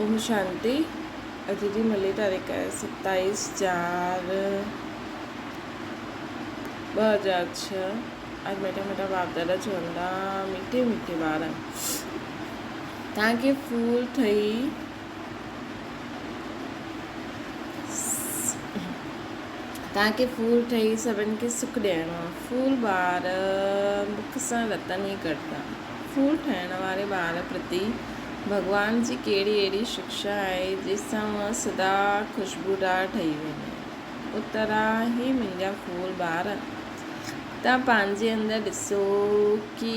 ओम शांति। अॼु जी मिली तारीख़ आहे 27/4/2006। अॼु मिठा मिठा बाप दादा चवंदा मीठे मीठे ॿार तव्हांखे फूल ठही सभिनि खे सुख ॾियणो आहे। फूल ॿार मुख सां रतन ई कढंदा। फूल ठाहिण वारे ॿार प्रति भॻवान जी कहिड़ी अहिड़ी शिक्षा आहे जंहिंसां उहा सदा ख़ुशबूदार ठही वेंदी। उतरा ई मुंहिंजा फूल ॿार, तव्हां पंहिंजे अंदरि ॾिसो कि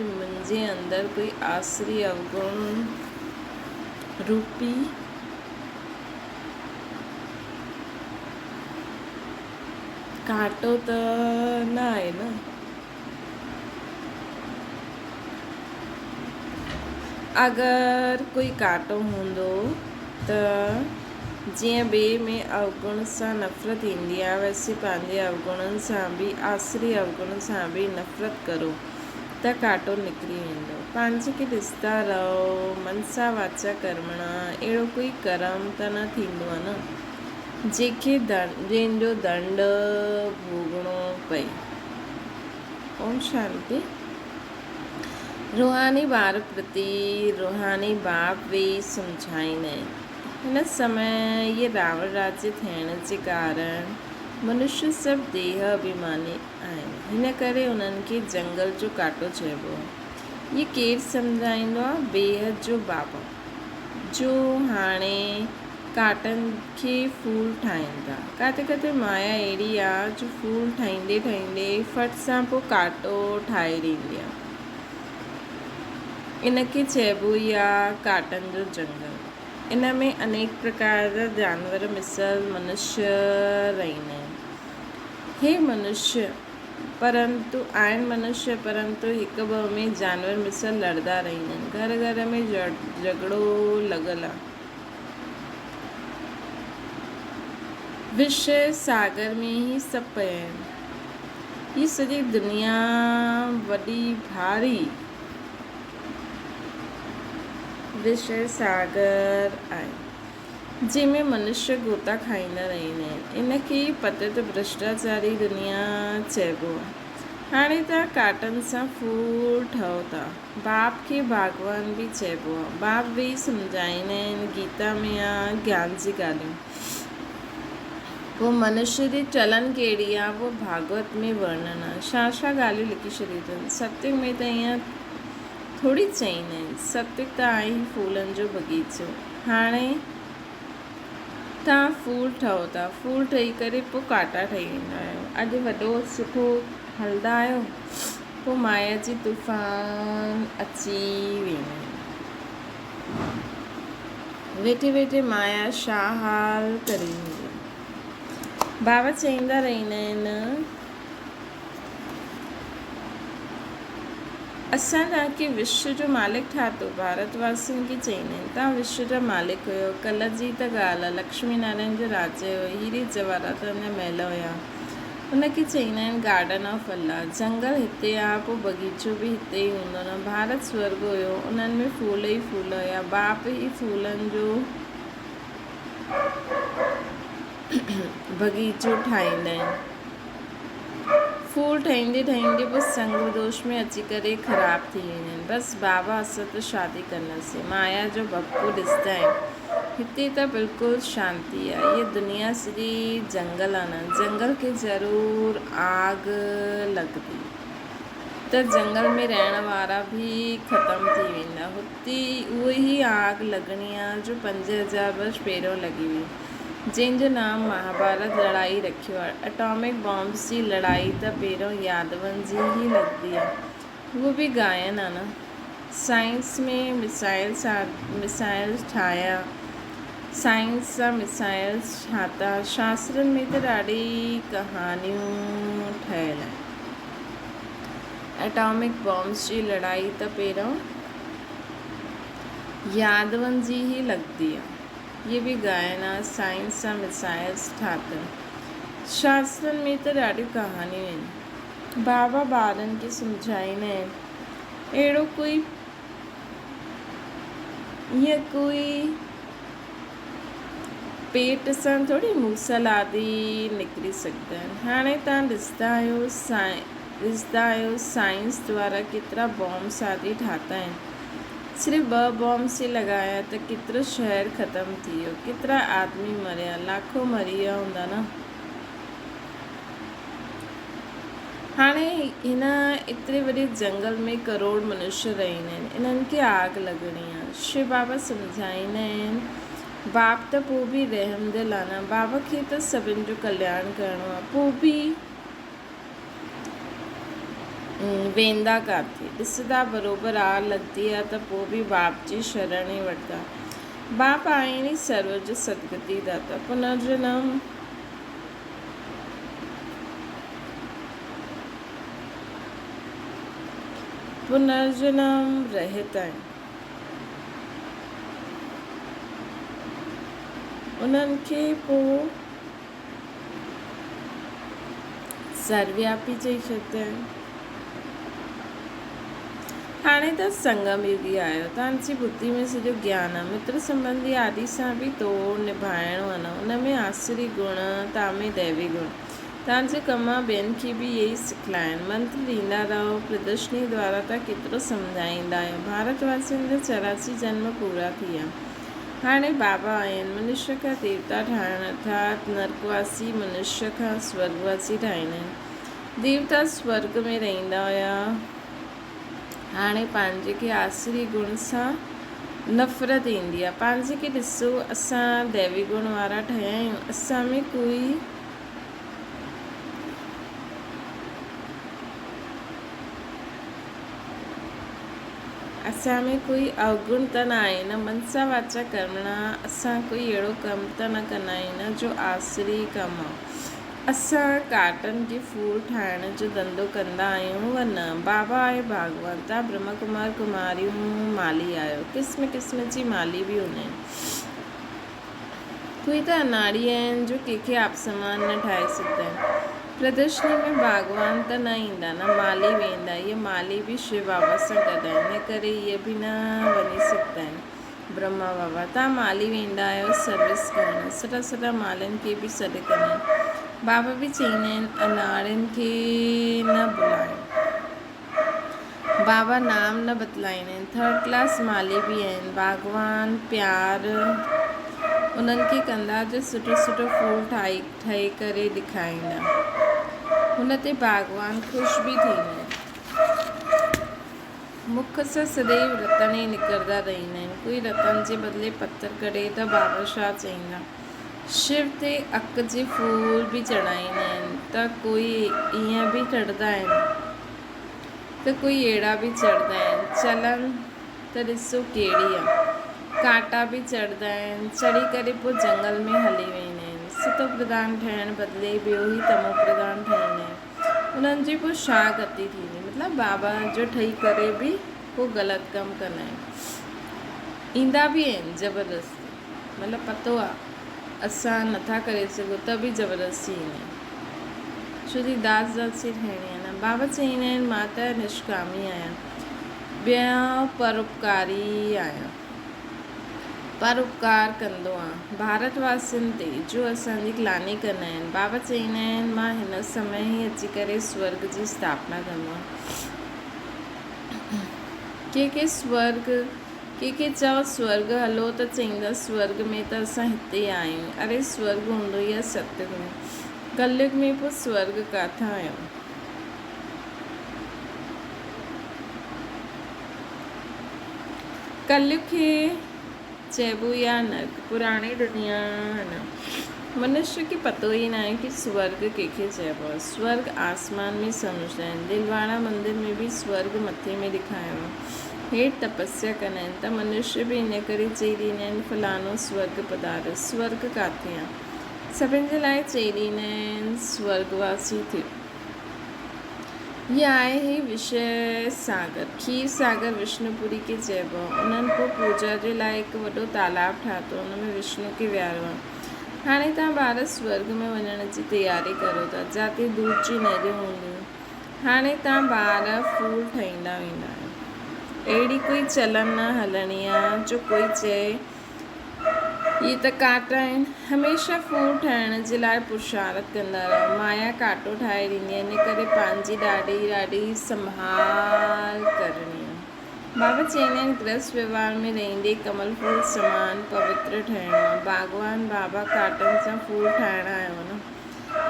मुंहिंजे अंदरि कोई आसरी अवगुण रूपी कांटो त न आहे न। अगरि कोई कांटो हूंदो त जीअं ॿिए में अवगुण सां नफ़रत ईंदी आहे, वैसे पंहिंजे अवगुणनि सां बि आसरी अवगुण सां बि नफ़रत करो त कांटो निकिरी वेंदो। पंहिंजे खे ॾिसंदा रहो, मनसा वाचा कर्मणा। अहिड़ो कोई कर्म त न थींदो आहे न जंहिंजो दंड भोगणो पए। ओम शांति। रूहानी ॿार प्रति रूहानी बाप वेही सम्झाईंदा आहिनि। हिन समय ये रावण राज्य थियण जे कारण मनुष्य सभु देह अभिमानी आहिनि। हिन करे उन्हनि खे जंगल जो कांटो चइबो आहे। ये केरु सम्झाईंदो आहे? बेहद जो बाबा, जो हाणे कांटनि खे फूल ठाहिनि था। किथे किथे माया अहिड़ी आहे जो फूल ठाहींदे ठाहींदे फट सां पोइ कांटो ठाहे ॾींदी आहे। इनखे चइबो ई आहे कांटनि जो जंगल। इन में अनेक प्रकार जा जानवर मिसल मनुष्य रहंदा आहिनि। हे मनुष्य परंतु हिकु ॿ में जानवर मिसल लड़ंदा रहंदा आहिनि। घर घर में झगड़ो लॻल आहे। विषय सागर में ई सभु पिया आहिनि। ही सॼी दुनिया वॾी भारी विषय सागर आहे जंहिंमें मनुष्य गोता खाईंदा रहंदा आहिनि। इनखे पतित भ्रष्टाचारी दुनिया चइबो आहे। हाणे तव्हां कांटनि सां फूल ठहो था। बाप खे भॻवान बि चइबो आहे। बाप बि सम्झाईंदा आहिनि। गीता में आहे ज्ञान जी ॻाल्हियूं। पोइ मनुष्य जी चलन कहिड़ी आहे पोइ भागवत में वर्णन आहे। छा ॻाल्हियूं लिखी छॾियूं अथनि। सत्युग में त ईअं थोरी चईंदा आहिनि। सत्युग त आहे ई फूलनि जो बगीचो। हाणे तव्हां फूल ठहो था। फूल ठही करे पोइ कांटा ठही वेंदा आहियो। अॼु वॾो सुठो हलंदा आहियो, पोइ माया जी तूफ़ान अची वेंदा आहिनि। वेठे वेठे माया छा हाल करे वेंदी। बाबा चईंदा रहंदा आहिनि असां तव्हांखे विश्व जो मालिक ठातो। भारतवासियुनि खे चईंदा आहिनि तव्हां विश्व जा मालिक हुयो। कल्ह जी त ॻाल्हि आहे, लक्ष्मी नारायण जो राज्य हुयो। हीरे जवाहरात जा महल हुया। हुनखे चईंदा आहिनि गार्डन ऑफ अल्लाह। जंगल हिते आहे, पोइ बगीचो बि हिते ई हूंदो न। भारत स्वर्ग हुयो, उन्हनि में फूल ई फूल हुया। बाप ई फूलनि जो बगीचो ठाहींदा आहिनि। फूल ठहींदे ठहींदे पोइ संग दोष में अची करे ख़राब थी वेंदा आहिनि। बसि बाबा असां त शादी कंदासीं। माया जो भपको ॾिसंदा आहिनि। हिते त बिल्कुलु शांती आहे। इहा दुनिया सॼी जंगल आहे न। जंगल खे ज़रूरु आग लॻंदी त जंगल में रहण वारा बि ख़तमु थी वेंदा। हुते उहा ई आग लॻणी आहे जो 5000 वर्ष पहिरियों लॻी हुई, जंहिंजो नाम महाभारत लड़ाई रखियो आहे। एटॉमिक बॉम्ब्स जी लड़ाई त पहिरियों यादवनि जी ई लॻंदी आहे। उहो बि गायन आहे न। साइंस में मिसाइल्स ठाहिया, साइंस सां मिसाइल्स ठाता। शास्त्रनि में त ॾाढी कहानियूं ठहियल आहिनि। एटॉमिक बॉम्ब्स जी लड़ाई त पहिरियों यादवनि जी ई लॻंदी आहे। ये बि गायन आहे। साइंस सां मिसाइल्स ठातनि। शास्त्रनि में त ॾाढियूं कहानियूं आहिनि। बाबा ॿारनि खे सम्झाईंदा आहिनि अहिड़ो कोई पेट सां थोरी मूसल आदि निकिरी सघंदा आहिनि। हाणे तव्हां ॾिसंदा आहियो साइंस द्वारा केतिरा बॉम्ब्स आदि ठाता आहिनि। सिर्फ़ु 2 बॉम्ब्स ई लॻाया त केतिरो शहर ख़तमु थी वियो, केतिरा आदमी मरिया, लाखों मरी विया हूंदा न। हाणे हिन एतिरे वॾे जंगल में करोड़ मनुष्य रहंदा आहिनि, इन्हनि खे आग लॻणी आहे। शिव बाबा सम्झाईंदा आहिनि, बाप त पोइ बि रहमदिल आहे न, बाबा खे त सभिनि जो कल्याण करिणो आहे, पोइ बि वेंदा किथे, ॾिसंदा बराबरि आग लॻंदी आहे त पोइ बि बाप जी शरण ई वठंदा। बाप आहिनि ई सर्व जो सदगति दाता, पुनर्जन्म रहित आहिनि। उन्हनि खे पोइ सर्वव्यापी चई छॾंदा आहिनि। हाणे त संगम युगी आयो, तव्हांजी बुद्धि में सॼो ज्ञान आहे, मित्र संबंधी आदि सां बि तोड़ निभाइणो आहे न। उन में आसुरी गुण, तव्हां में दैवी गुण, तव्हांजे कम ॿियनि खे बि इहे ई सिखलाइनि। मंत्र ॾींदा रहो, प्रदर्शनी द्वारा तव्हां केतिरो सम्झाईंदा आहियो। भारतवासियुनि जा 84 जन्म पूरा थी विया। हाणे बाबा आहिनि मनुष्य खां देवता ठाहिण, अर्थात नरकवासी मनुष्य खां स्वर्गवासी ठाहींदा आहिनि। देवता स्वर्ग में रहंदा हुया, हाणे पंहिंजे खे आसुरी गुण सां नफ़रत ईंदी आहे। पंहिंजे खे ॾिसो, असां दैवी गुण वारा ठहिया आहियूं, असां में कोई अवगुण त न आहे न। मनसा वाचा कर्मणा, असां कोई अहिड़ो कमु त न कंदा आहियूं न जो आसुरी कमु आहे। असां काटन के फूल ठाहिण जो धंधो कंदा आहियूं व न। बाबा आहे भागवान, तव्हां ब्रह्म कुमार कुमारियूं माली आहियो, क़िस्म क़िस्म जी माली बि हूंदा आहिनि। कोई त अनाड़ी आहिनि जो कंहिंखे आप समान न ठाहे सघंदा आहिनि। प्रदर्शनी में भागवान त न ईंदा न, माली वेंदा। इहे माली बि शिव बाबा सां गॾु आहिनि, इन करे इहे बि न वञी सघंदा आहिनि। ब्रह्मा बाबा, तव्हां माली वेंदा आहियो सर्विस करणु, सॼा मालियुनि खे बि सॾु कंदा आहिनि। बाबा बि चईंदा आहिनि अनाड़ियुनि खे न बुलायो। बाबा नाम न बतलाईंदा आहिनि। 3rd क्लास माली बि आहिनि। भागवान प्यार उन्हनि खे कंदा जो सुठो फूल ठाहे करे ॾेखारींदा। हुन ते भगवान ख़ुशि बि थींदा आहिनि। मुख सां सदैव रतन ई निकिरंदा रहंदा आहिनि। कोई रतन जे बदिले पत्थर कढे त बाबा छा चईंदा। शिव ते अक जे फूल बि चढ़ाईंदा आहिनि, त कोई ईअं बि चढ़ंदा आहिनि त कोई अहिड़ा बि चढ़ंदा आहिनि। चलन त ॾिसो कहिड़ी आहे। कांटा बि चढ़ंदा आहिनि, चढ़ी करे पोइ जंगल में हली वेंदा आहिनि। सतो प्रधान ठहिण बदिले ॿियो ई तमो प्रधान ठहींदा आहिनि। उन्हनि जी पोइ छा गति थींदी, मतिलबु बाबा जो ठही करे बि पोइ ग़लति कमु कंदा आहिनि। ईंदा बि आहिनि ज़बरदस्ती, मतिलबु पतो आहे असां नथा करे सघूं त बि ज़बरदस्ती ईंदा आहिनि, छो जी दासी ठहिणी आहे न। बाबा चईंदा आहिनि मां त निष्कामी आहियां, ॿिया परोपकारी आहियां, परोपकार कंदो आहियां भारतवासियुनि ते जो असांजी ग्लानी कंदा आहिनि। बाबा चईंदा आहिनि मां हिन समय ई अची करे स्वर्ग जी स्थापना कंदो आहियां। के चओ स्वर्ग हलो त चईंदा स्वर्ग में त असां हिते आहियूं। अरे स्वर्ग हूंदो ई आहे सतयुग में, कलयुग में पोइ स्वर्ग किथां आयो। कलयुग खे चइबो या नर्क, पुराणी दुनिया है न। मनुष्य खे पतो ई न आहे कि स्वर्ग कंहिंखे चइबो आहे। स्वर्ग आसमान में सम्झंदा आहिनि। दिलवाड़ा मंदिर में बि स्वर्ग मथे में ॾेखारियो आहे। हेठि तपस्या कंदा आहिनि त मनुष्य बि इन करे चई ॾींदा आहिनि फलानो स्वर्ग पधारियो। स्वर्ग किथे आहे, सभिनि जे लाइ चई ॾींदा आहिनि स्वर्गवासी थियो। इहा आहे ही विषय सागर, खीर सागर विष्णुपुरी खे चइबो आहे। उन्हनि पोइ पूजा जे लाइ हिकु वॾो तालाब ठातो, हुन में विष्णु खे विहारियो आहे। हाणे तव्हां ॿार स्वर्ग में वञण जी तयारी करो था, जिते दूध जी नदियूं हूंदियूं। हाणे तव्हां ॿार फूल ठाहींदा वेंदा आहियो। अहिड़ी कोई चलन न हलणी आहे जो कोई चए ये त काटा आहिनि। हमेशह फूल ठाहिण जे लाइ पुरुषारत कंदा रहो। माया काटो ठाहे ॾींदी, इन करे पंहिंजी ॾाढी ॾाढी संभाल करणी आहे। बाबा चवंदा आहिनि गृहस्थ व्यवहार में रहंदे कमल फूल समान पवित्र ठहिणो आहे। भॻवान बाबा काटनि सां फूल ठाहिण आयो न,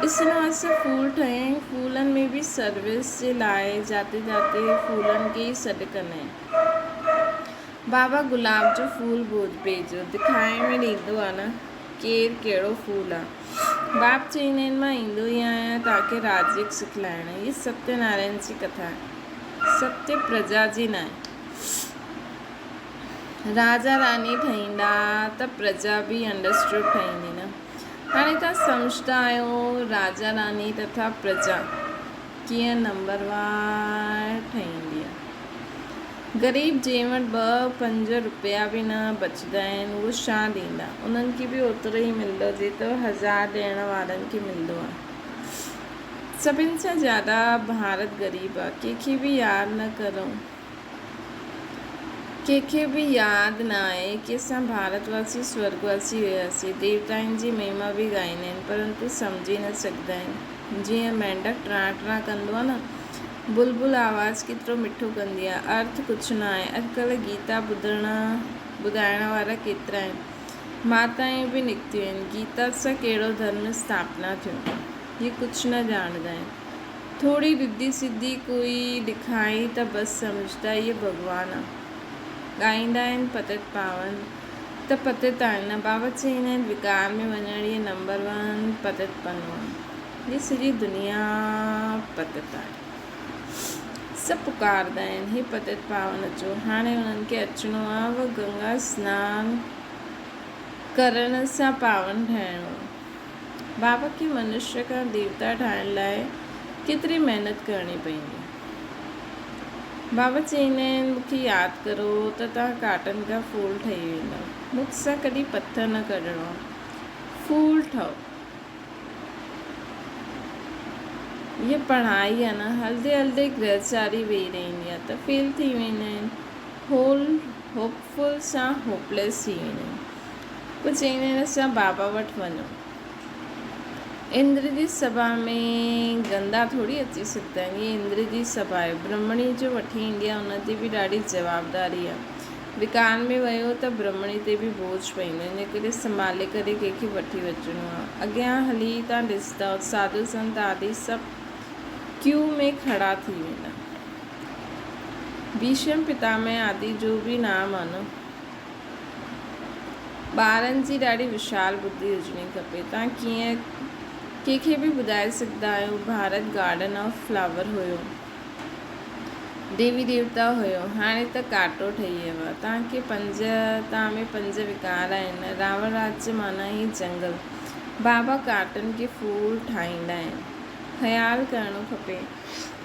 ॾिसणो असां फूल ठहिया, फूलनि में बि सर्विस जे लाइ जाते जाते फूलनि खे ई सॾु कंदा आहिनि। बाबा गुलाब जो फूल भेजो, दिखाए में ॾींदो आहे न केरु कहिड़ो फूल आहे। बाप चवंदा आहिनि मां ईंदो ई आहियां तव्हांखे राजयोग सिखलाइण। हीअ सत्यनारायण जी कथा आहे, सत्य प्रजा जी न आहे। राजा रानी ठहींदा त प्रजा बि अंडरस्टूड ठहींदी न। हाणे तव्हां सम्झंदा आहियो राजा रानी तथा प्रजा कीअं नंबरवार ठहींदी आहे। ग़रीब जंहिं वटि 2-5 रुपया बि न बचंदा आहिनि उहे छा ॾींदा, उन्हनि खे बि ओतिरो ई मिलंदो जेतिरो 1000 ॾियण वारनि खे मिलंदो आहे। सभिनि सां ज़्यादा भारत ग़रीब आहे। कंहिंखे बि यादि न करो, कंहिंखे बि यादि न आहे कि असां भारतवासी स्वर्गवासी हुयासीं। देवताउनि जी महिमा बि ॻाईंदा आहिनि परंतु सम्झी न सघंदा आहिनि। जीअं मेंढक ट्रा ट्रा कंदो आहे न, बुलबुल आवाज़ केतिरो मिठो कंदी आहे, अर्थ कुझु न आहे। अॼुकल्ह गीता ॿुधाइण वारा केतिरा आहिनि, माताएं बि निकितियूं आहिनि। गीता सां कहिड़ो धर्म स्थापना थियो, इहे कुझु न ॼाणंदा आहिनि। थोरी रिधी सिधी कोई ॾेखाई त बसि सम्झंदा इहे भॻवानु आहे। ॻाईंदा आहिनि पतित पावन त पतित आहिनि। बाबा चवंदा आहिनि विकार में वञण इहे नंबर 1 पतित पनो आहे। इहे सॼी दुनिया पतित आहे। सभु पुकारंदा आहिनि हे पतित पावन अचो। हाणे उन्हनि खे अचिणो आहे, उहो गंगा सनानु करण सां पावन ठहिणो आहे। बाबा खे मनुष्य खां देवता ठाहिण लाइ केतिरी महिनत करणी पवंदी। बाबा चवंदा आहिनि मूंखे यादि करो त तव्हां काटनि खां फूल ठही वेंदा। मूंसां कॾहिं पथर न कढणो, फूल ठहो। हीअ पढ़ाई आहे न, हलंदे हलंदे गृहचारी वेही रहंदी आहे त फेल थी वेंदा आहिनि। होपफुल सां होपलेस थी वेंदा आहिनि। पोइ चवंदा आहिनि असां बाबा वटि वञो। इंद्र जी सभा में गंदा थोरी अची सघंदा आहिनि। हीअ इंद्र जी सभा आहे, ब्रह्मणी जो वठी ईंदी आहे, उन ते बि ॾाढी जवाबदारी आहे। विकान में वियो त ब्रह्मणी ते बि बोझ पवंदो, इन करे संभाले करे कंहिंखे वठी अचिणो आहे। अॻियां हली तव्हां ॾिसंदा साधु संत आदि सभु क्यू में खड़ा थी वेंदा। भीष्म पितामह आदि जो बि नाम आहे न। ॿारनि जी ॾाढी विशाल बुद्धि हुजणी खपे। तव्हां कीअं कंहिंखे बि ॿुधाए सघंदा आहियो भारत गार्डन ऑफ फ्लावर हुयो, देवी देवता हुयो, हाणे त कांटो ठही वियो आहे। तव्हां में 5 विकार आहिनि। रावण राज्य माना ई जंगल। बाबा काटनि खे फूल ठाहींदा आहिनि, ख़्यालु करिणो खपे।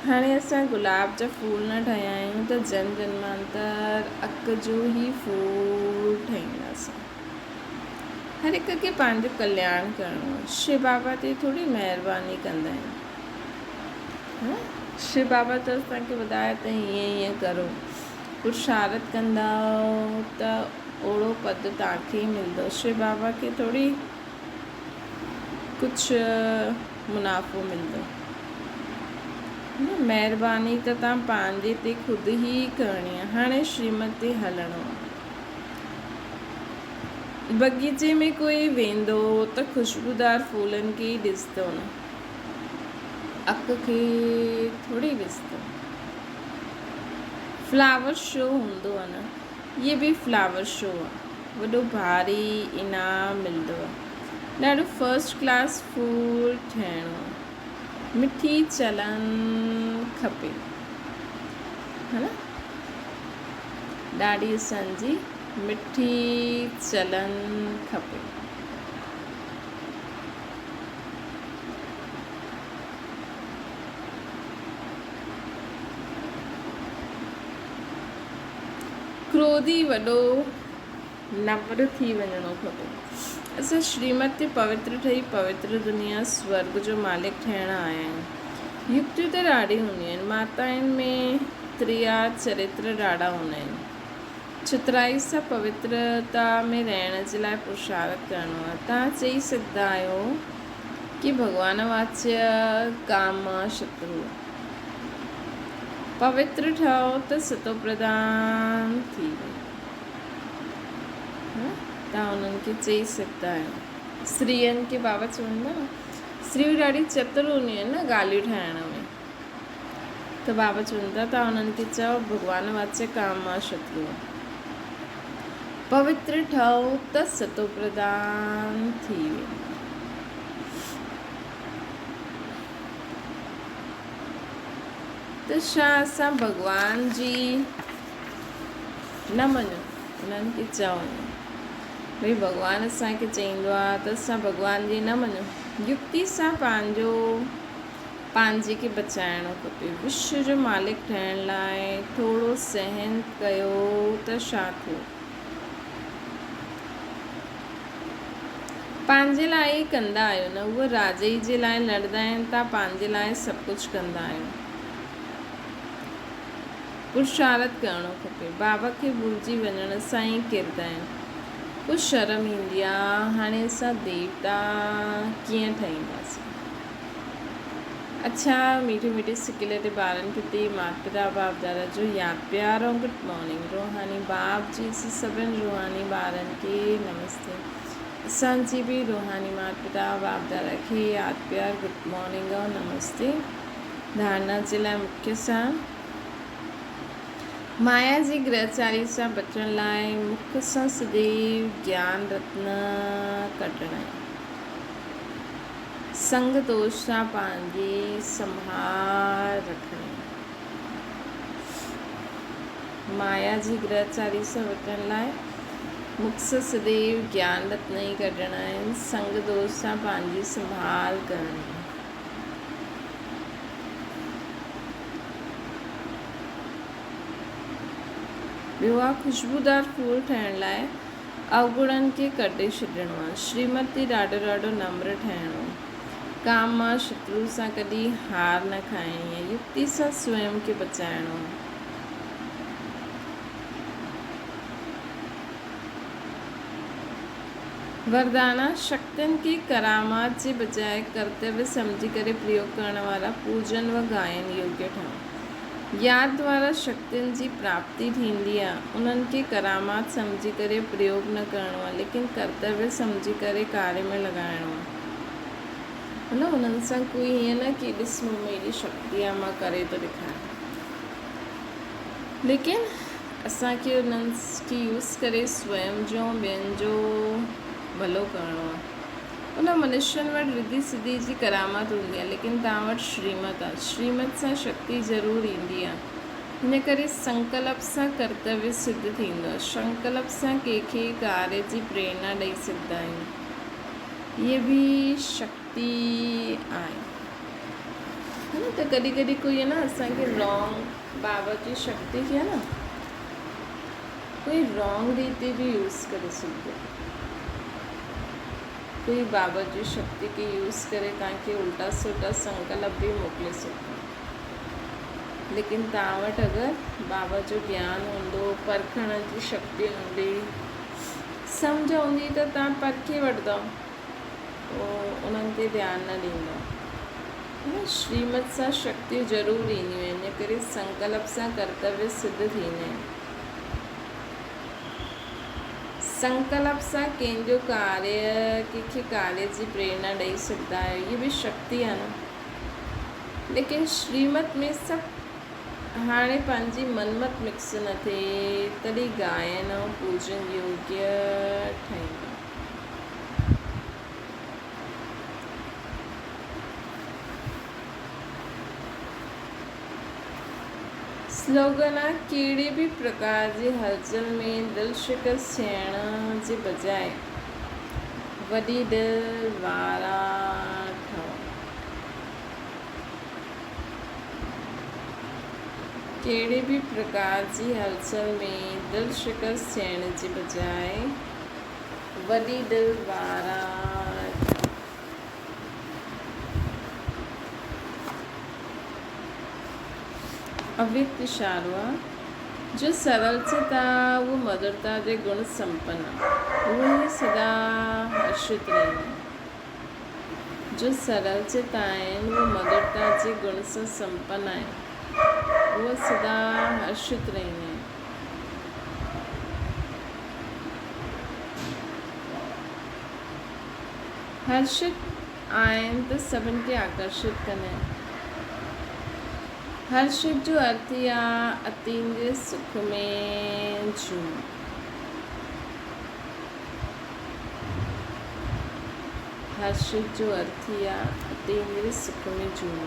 हाणे असां गुलाब जा फूल न ठाहिया आहियूं त जन जन्मांतर अक जो ई फूल ठाहींदासीं। हर हिक खे पंहिंजो कल्याण करिणो आहे। शिव बाबा ते थोरी महिरबानी कंदा आहिनि। शिव बाबा त असांखे ॿुधाए त हीअं करो, पुरुषारत कंदा त ओड़ो पद तव्हांखे ई मिलंदो। शिव बाबा खे थोरी कुझु मुनाफ़ो मिलंदो। महिरबानी त तव्हां पंहिंजे ते ख़ुदि ई करणी आहे। हाणे श्रीमत ते हलणो आहे। बगीचे में कोई वेंदो त ख़ुशबूदार फूलनि खे ई ॾिसंदो न, अक खे थोरी ॾिसंदो। फ्लावर शो हूंदो आहे न, इहे बि फ्लावर शो आहे। वॾो भारी इनाम मिलंदो आहे। ॾाढो फर्स्ट क्लास फूल ठहिणो आहे। मिठी चलन खपे, है न। ॾाढी असांजी मिठी चलन खपे। क्रोधी वॾो नम्र थी वञणो खपे। असां श्रीमत ते पवित्र ठही पवित्र दुनिया स्वर्ग जो मालिक ठहिण आया आहियूं। युक्तियूं त ॾाढी हूंदियूं आहिनि। माताउनि में त्रिया चरित्र ॾाढा हूंदा आहिनि। चतुराई सां पवित्रता में रहण जे लाइ पुरुषार्थ करिणो आहे। तव्हां चई सघंदा आहियो कि भॻवान वाच्य काम शत्रु पवित्र ठहो त सतो प्रधान थी वियो। तव्हां उन्हनि खे चई सघंदा आहियो। स्त्रियुनि खे बाबा चवंदा न, स्त्रियूं ॾाढी चतुर हूंदियूं आहिनि न ॻाल्हियूं ठाहिण में, त बाबा चवंदा तव्हां उन्हनि खे चओ भॻवान वाच्य काम शत्रु पवित्र ठहो त सतो प्रधान थी वियो। त छा असां भॻवान जी न मञूं? उन्हनि खे चओ भई भॻवानु असांखे चईंदो आहे त असां भॻवान जी न मञूं। युक्ति सां पंहिंजे खे बचाइणो खपे। विश्व जो मालिक ठहिण लाइ थोरो सहन कयो त छा थियो? पंहिंजे लाइ ई कंदा आहियो न, उहे राजे जे लाइ लड़ंदा आहिनि, तव्हां पंहिंजे लाइ सभु कुझु कंदा आहियो। पुरुषार्थ करिणो खपे। बाबा खे भुलिजी वञण सां ई किरंदा आहिनि। कुझु शर्म ईंदी आहे, हाणे असां देवता कीअं ठहींदासीं? अच्छा, मीठे मीठे सिके लटे ॿारनि खे ती माता पिता बाप दादा जो यादि प्यार ऐं गुड मॉर्निंग। रूहानी बाप जी सभिनि रूहानी ॿारनि खे नमस्ते। असांजी बि रूहानी माता पिता बाप दादा खे यादि प्यार गुड मॉर्निंग ऐं नमस्ते। धारणा जे लाइ मुख्य सां माया जी ग्रहचारी सां बचण लाइ मुख सां सदैव ज्ञान रत्न कढणा। संग दोष सां पंहिंजी संभाल रखणी। माया जी ग्रहचारी सां बचण लाइ मुख सां सदैव ज्ञान रत्न ई कढणा आहिनि। संग दोष सां पंहिंजी संभाल करणी। ॿियो आहे ख़ुशबूदार फूल ठहिण लाइ अवगुणनि खे कढे छॾिणो आहे। श्रीमती ॾाढो ॾाढो नम्र ठहिणो। काम मां शत्रु सां कॾहिं हार न खाइणी आहे। युक्ति सां स्वयं खे बचाइणो आहे। वरदाना शक्तियुनि खे करामात जे बजाय कर्तव्य सम्झी करे प्रयोग करण वारा पूजन व गायन योग्य ठहनि। यादि द्वारा शक्तियुनि जी प्राप्ति थींदी आहे। उन्हनि खे करामात सम्झी करे प्रयोग न करिणो आहे, लेकिन कर्तव्य सम्झी करे कार्य में लॻाइणो आहे। मतलब उन्हनि सां कोई हीअं न कि ॾिस मूं में एॾी शक्ति आहे, मां करे थो ॾेखारियां, लेकिन असांखे उन्हनि खे यूज़ करे स्वयं जो ॿियनि जो भलो करिणो आहे। उन मनुष्यनि वटि रिधी सिधी जी करामात हूंदी आहे, लेकिन तव्हां वटि श्रीमत आहे। श्रीमत सां शक्ति ज़रूरु ईंदी आहे। हिन करे संकल्प सां कर्तव्य सिद्ध थींदो आहे। संकल्प सां कंहिंखे कार्य जी प्रेरणा ॾेई सघंदा आहियूं। इहे बि शक्ति आहे न। त कॾहिं कॾहिं कोई आहे न असांखे रॉन्ग बाबा जी शक्ति खे आहे न कोई रॉन्ग रीति बि यूज़ करे सघंदो आहे। कोई बाबा जी शक्ति खे यूज़ करे तव्हांखे उल्टा सुल्टा संकल्प बि मोकिले सघंदो। लेकिन तव्हां वटि अगरि बाबा जो ज्ञान हूंदो, परखण जी शक्ति हूंदी, सम्झ हूंदी, त तव्हां परखे वठंदव, उन्हनि ते ध्यानु न ॾींदव। श्रीमत सां शक्तियूं ज़रूरु ईंदियूं आहिनि। इन करे संकल्प सां कर्तव्य सिद्ध थींदा आहिनि। संकल्प सां कंहिंजो कंहिंखे कार्य जी प्रेरणा ॾेई सघंदा आहियो। इहा बि शक्ति आहे न। लेकिन श्रीमत में सभु हाणे पंहिंजी मनमत मिक्स न थिए, तॾहिं गायन ऐं पूजन योग्य ठहींदो। स्लोगन आहे कहिड़े बि प्रकार जी हलचल में दिलि शिकस्त थियण जे बजाय वॾी दिलि वारा ठहो। कहिड़े बि प्रकार जी हलचल में दिलि शिकस्त थियण जे बजाय वॾी दिलि वारा ठहो। अव्यक्त इशारो आहे। जो सरलता वो मधुरता दे गुण संपन्न वो ही सदा हर्षित रहे। जो सरलता है वो मधुरता जे गुण से संपन्न है वो सदा हर्षित रहे। हर्षित आयन तो सभिन खे आकर्षित कने। हर्षित जो अर्थ या अतीन्द्रिय सुख में झूम। हर्षित जो अर्थ या अतीन्द्रिय सुख में झूम।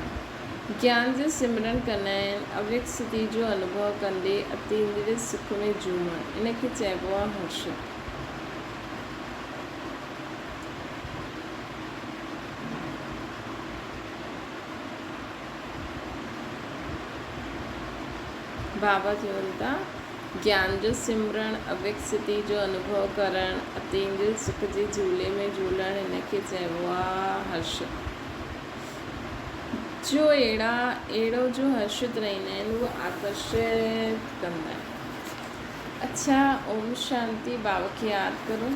ज्ञान जो सिमरन कना अव्यक्त स्थिति जो अनुभव कंदे अतीन्द्रिय सुख में झूमण इनके चइबो आहे हर्षित। बाबा चवनि था ज्ञान जो सिमरण अव्यक्त स्थिति जो अनुभव करण अतीन्द्रिय सुख जे झूले में झूलण इनके चइबो आहे हर्षित। जो अहिड़ो जो हर्षित रहंदा आहिनि उहो आकर्षित कंदा आहिनि। अच्छा, ओम शांति। बाबा खे यादि करो।